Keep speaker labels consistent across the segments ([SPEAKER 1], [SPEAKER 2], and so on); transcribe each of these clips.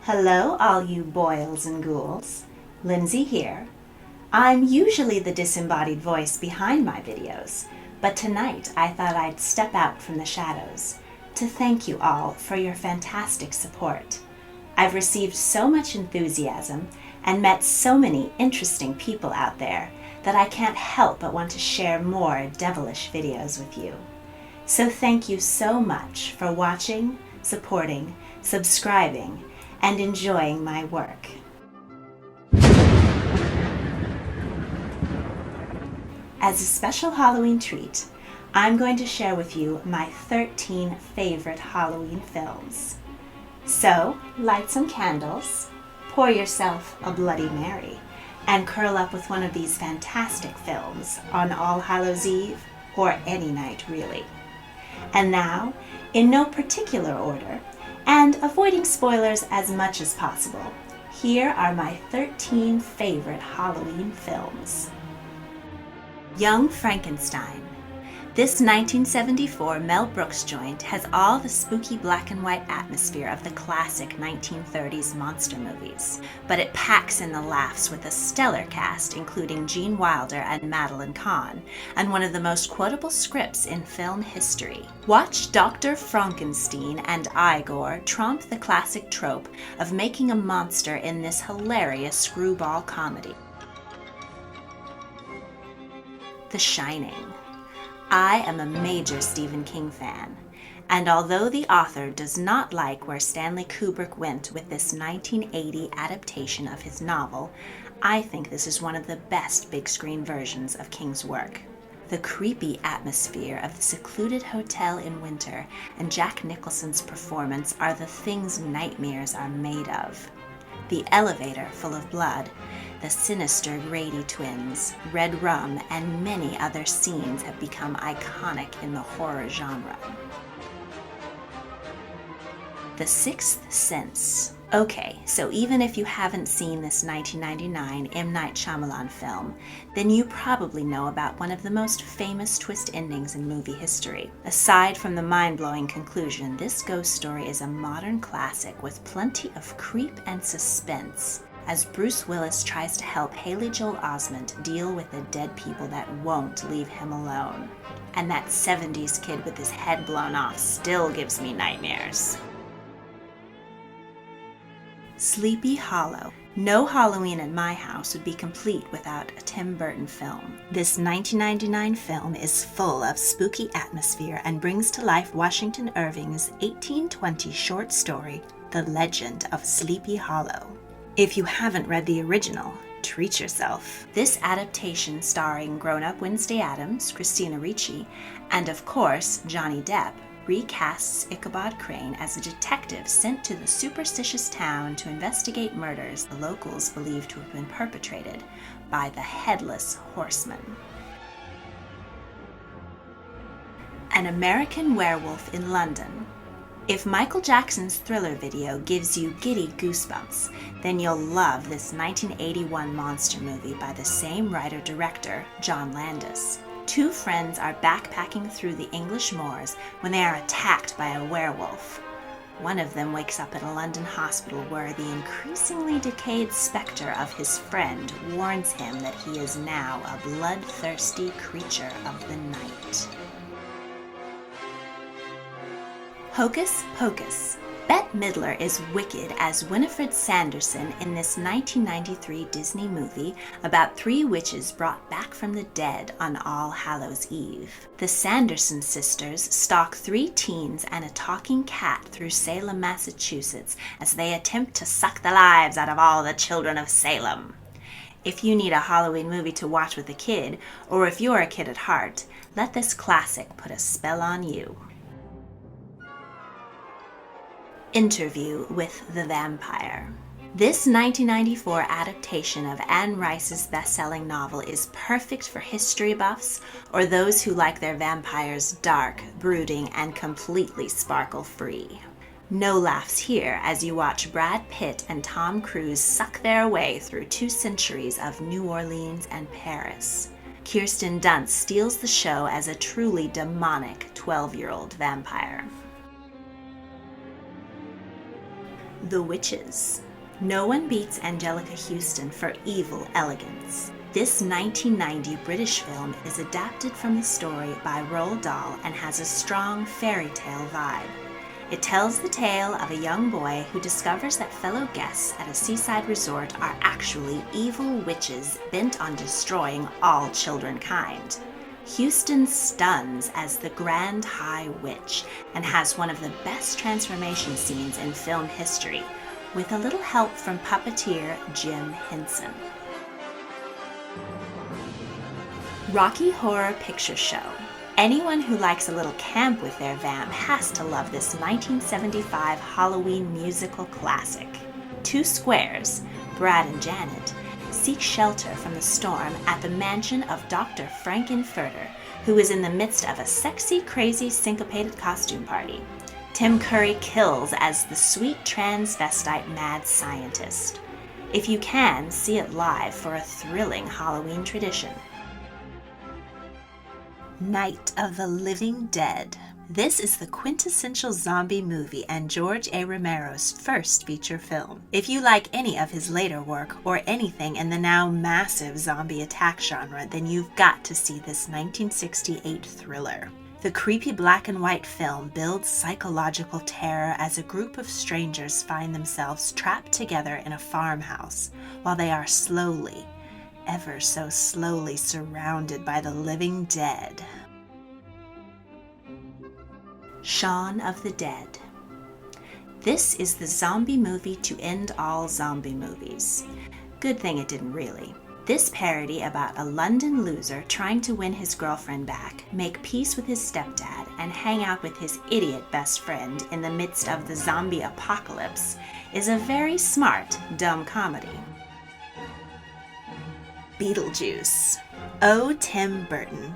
[SPEAKER 1] Hello, all you boils and ghouls. Lindsay here. I'm usually the disembodied voice behind my videos, but tonight I thought I'd step out from the shadows to thank you all for your fantastic support. I've received so much enthusiasm and met so many interesting people out there that I can't help but want to share more devilish videos with you. So thank you so much for watching, supporting, subscribing, and enjoying my work. As a special Halloween treat, I'm going to share with you my 13 favorite Halloween films. So, light some candles, pour yourself a Bloody Mary, and curl up with one of these fantastic films on All Hallows Eve, or any night really. And now, in no particular order, and avoiding spoilers as much as possible, here are my 13 favorite Halloween films. Young Frankenstein. This 1974 Mel Brooks joint has all the spooky black and white atmosphere of the classic 1930s monster movies, but it packs in the laughs with a stellar cast including Gene Wilder and Madeline Kahn, and one of the most quotable scripts in film history. Watch Dr. Frankenstein and Igor trump the classic trope of making a monster in this hilarious screwball comedy. The Shining. I am a major Stephen King fan, and although the author does not like where Stanley Kubrick went with this 1980 adaptation of his novel, I think this is one of the best big screen versions of King's work. The creepy atmosphere of the secluded hotel in winter and Jack Nicholson's performance are the things nightmares are made of. The elevator full of blood, the sinister Grady twins, Red Rum, and many other scenes have become iconic in the horror genre. The Sixth Sense. Okay, so even if you haven't seen this 1999 M. Night Shyamalan film, then you probably know about one of the most famous twist endings in movie history. Aside from the mind-blowing conclusion, this ghost story is a modern classic with plenty of creep and suspense, as Bruce Willis tries to help Haley Joel Osment deal with the dead people that won't leave him alone. And that 70s kid with his head blown off still gives me nightmares. Sleepy Hollow. No Halloween at my house would be complete without a Tim Burton film. This 1999 film is full of spooky atmosphere and brings to life Washington Irving's 1820 short story, The Legend of Sleepy Hollow. If you haven't read the original, treat yourself. This adaptation, starring grown-up Wednesday Addams, Christina Ricci, and of course Johnny Depp, recasts Ichabod Crane as a detective sent to the superstitious town to investigate murders the locals believe to have been perpetrated by the Headless Horseman. An American Werewolf in London. If Michael Jackson's Thriller video gives you giddy goosebumps, then you'll love this 1981 monster movie by the same writer-director, John Landis. Two friends are backpacking through the English moors when they are attacked by a werewolf. One of them wakes up at a London hospital where the increasingly decayed specter of his friend warns him that he is now a bloodthirsty creature of the night. Hocus Pocus. Bette Midler is wicked as Winifred Sanderson in this 1993 Disney movie about three witches brought back from the dead on All Hallows Eve. The Sanderson sisters stalk three teens and a talking cat through Salem, Massachusetts as they attempt to suck the lives out of all the children of Salem. If you need a Halloween movie to watch with a kid, or if you're a kid at heart, let this classic put a spell on you. Interview with the Vampire. This 1994 adaptation of Anne Rice's best-selling novel is perfect for history buffs or those who like their vampires dark, brooding, and completely sparkle-free. No laughs here as you watch Brad Pitt and Tom Cruise suck their way through 2 centuries of New Orleans and Paris. Kirsten Dunst steals the show as a truly demonic 12-year-old vampire. The Witches. No one beats Angelica Houston for evil elegance. This 1990 British film is adapted from the story by Roald Dahl and has a strong fairy tale vibe. It tells the tale of a young boy who discovers that fellow guests at a seaside resort are actually evil witches bent on destroying all childrenkind. Houston stuns as the Grand High Witch and has one of the best transformation scenes in film history, with a little help from puppeteer Jim Henson. Rocky Horror Picture Show. Anyone who likes a little camp with their vamp has to love this 1975 Halloween musical classic. Two squares, Brad and Janet, seek shelter from the storm at the mansion of Dr. Frankenfurter, who is in the midst of a sexy, crazy, syncopated costume party. Tim Curry kills as the sweet transvestite mad scientist. If you can, see it live for a thrilling Halloween tradition. Night of the Living Dead. This is the quintessential zombie movie and George A. Romero's first feature film. If you like any of his later work or anything in the now massive zombie attack genre, then you've got to see this 1968 thriller. The creepy black and white film builds psychological terror as a group of strangers find themselves trapped together in a farmhouse while they are slowly, ever so slowly surrounded by the living dead. Shaun of the Dead. This is the zombie movie to end all zombie movies. Good thing it didn't really. This parody about a London loser trying to win his girlfriend back, make peace with his stepdad, and hang out with his idiot best friend in the midst of the zombie apocalypse is a very smart, dumb comedy. Beetlejuice. Oh, Tim Burton.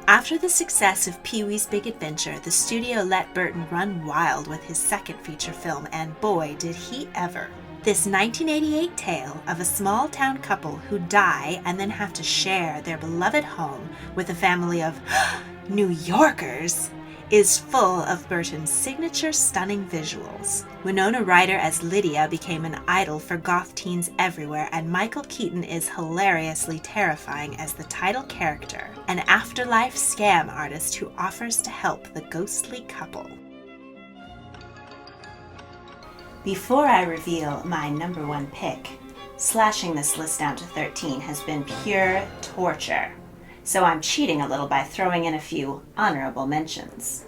[SPEAKER 1] After the success of Pee-wee's Big Adventure, the studio let Burton run wild with his second feature film, and boy, did he ever. This 1988 tale of a small-town couple who die and then have to share their beloved home with a family of New Yorkers is full of Burton's signature stunning visuals. Winona Ryder as Lydia became an idol for goth teens everywhere, and Michael Keaton is hilariously terrifying as the title character, an afterlife scam artist who offers to help the ghostly couple. Before I reveal my number one pick, slashing this list down to 13 has been pure torture. So I'm cheating a little by throwing in a few honorable mentions.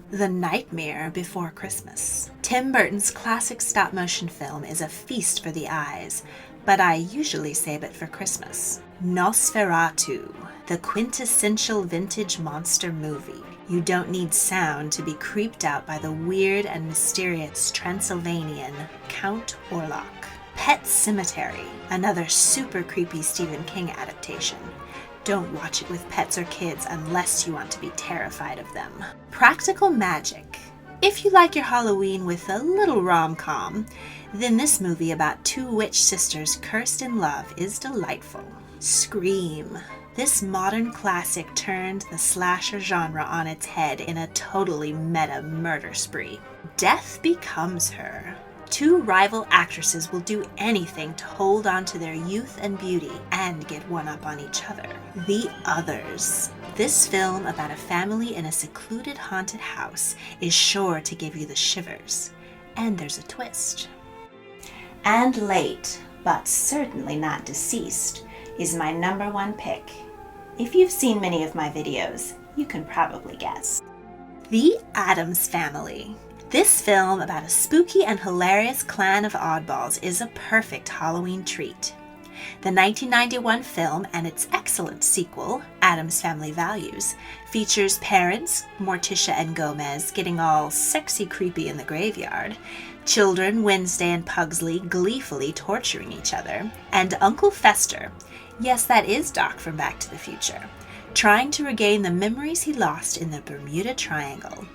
[SPEAKER 1] The Nightmare Before Christmas. Tim Burton's classic stop-motion film is a feast for the eyes, but I usually save it for Christmas. Nosferatu, the quintessential vintage monster movie. You don't need sound to be creeped out by the weird and mysterious Transylvanian Count Orlok. Pet Sematary, another super creepy Stephen King adaptation. Don't watch it with pets or kids unless you want to be terrified of them. Practical Magic. If you like your Halloween with a little rom-com, then this movie about two witch sisters cursed in love is delightful. Scream. This modern classic turned the slasher genre on its head in a totally meta murder spree. Death Becomes Her. Two rival actresses will do anything to hold on to their youth and beauty and get one up on each other. The Others. This film about a family in a secluded haunted house is sure to give you the shivers. And there's a twist. And Late, but certainly not deceased, is my number one pick. If you've seen many of my videos, you can probably guess. The Addams Family. This film about a spooky and hilarious clan of oddballs is a perfect Halloween treat. The 1991 film and its excellent sequel, Addams Family Values, features parents, Morticia and Gomez, getting all sexy creepy in the graveyard, children, Wednesday and Pugsley, gleefully torturing each other, and Uncle Fester, yes, that is Doc from Back to the Future, trying to regain the memories he lost in the Bermuda Triangle.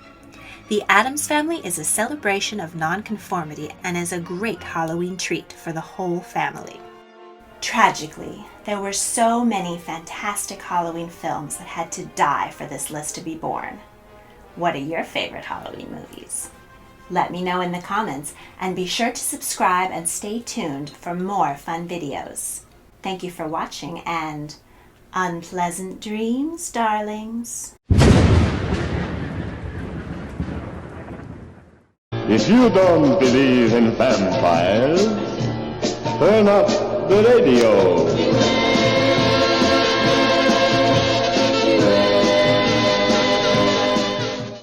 [SPEAKER 1] The Addams Family is a celebration of nonconformity and is a great Halloween treat for the whole family. Tragically, there were so many fantastic Halloween films that had to die for this list to be born. What are your favorite Halloween movies? Let me know in the comments, and be sure to subscribe and stay tuned for more fun videos. Thank you for watching, and unpleasant dreams, darlings.
[SPEAKER 2] If you don't believe in vampires, turn up the radio.